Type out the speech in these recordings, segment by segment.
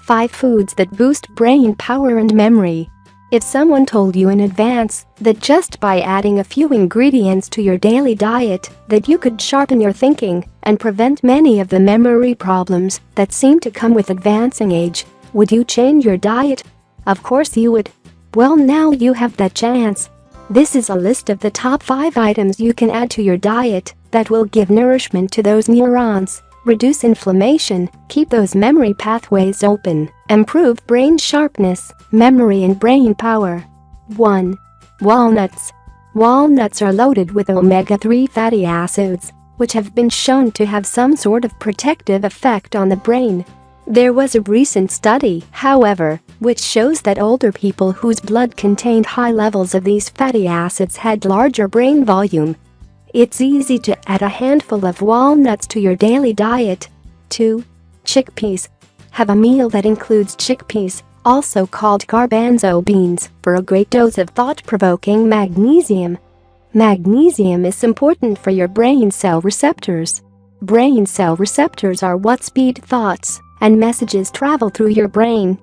5 foods that boost brain power and memory. If someone told you in advance that just by adding a few ingredients to your daily diet that you could sharpen your thinking and prevent many of the memory problems that seem to come with advancing age, would you change your diet? Of course you would. Well, now you have that chance. This is a list of the top 5 items you can add to your diet that will give nourishment to those neurons, reduce inflammation, keep those memory pathways open, improve brain sharpness, memory and brain power. 1. Walnuts. Walnuts are loaded with omega-3 fatty acids, which have been shown to have some sort of protective effect on the brain. There was a recent study, however, which shows that older people whose blood contained high levels of these fatty acids had larger brain volume. It's easy to add a handful of walnuts to your daily diet. 2. Chickpeas. Have a meal that includes chickpeas, also called garbanzo beans, for a great dose of thought-provoking magnesium. Magnesium is important for your brain cell receptors. Brain cell receptors are what speed thoughts and messages travel through your brain.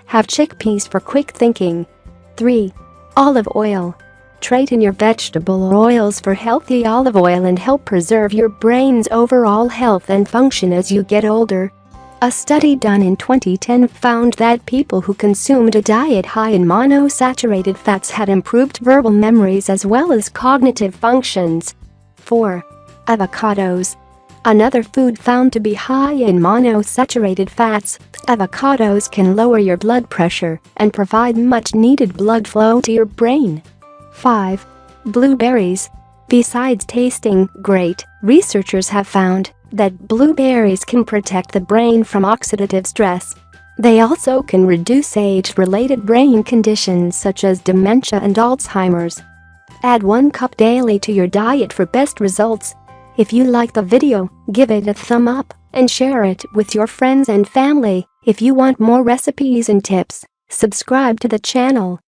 Have chickpeas for quick thinking. 3. Olive oil. Trade in your vegetable oils for healthy olive oil and help preserve your brain's overall health and function as you get older. A study done in 2010 found that people who consumed a diet high in monosaturated fats had improved verbal memories as well as cognitive functions. 4. Avocados. Another food found to be high in monosaturated fats, avocados can lower your blood pressure and provide much-needed blood flow to your brain. 5. Blueberries. Besides tasting great, researchers have found that blueberries can protect the brain from oxidative stress. They also can reduce age-related brain conditions such as dementia and Alzheimer's. Add 1 cup daily to your diet for best results. If you like the video, give it a thumb up and share it with your friends and family. If you want more recipes and tips, subscribe to the channel.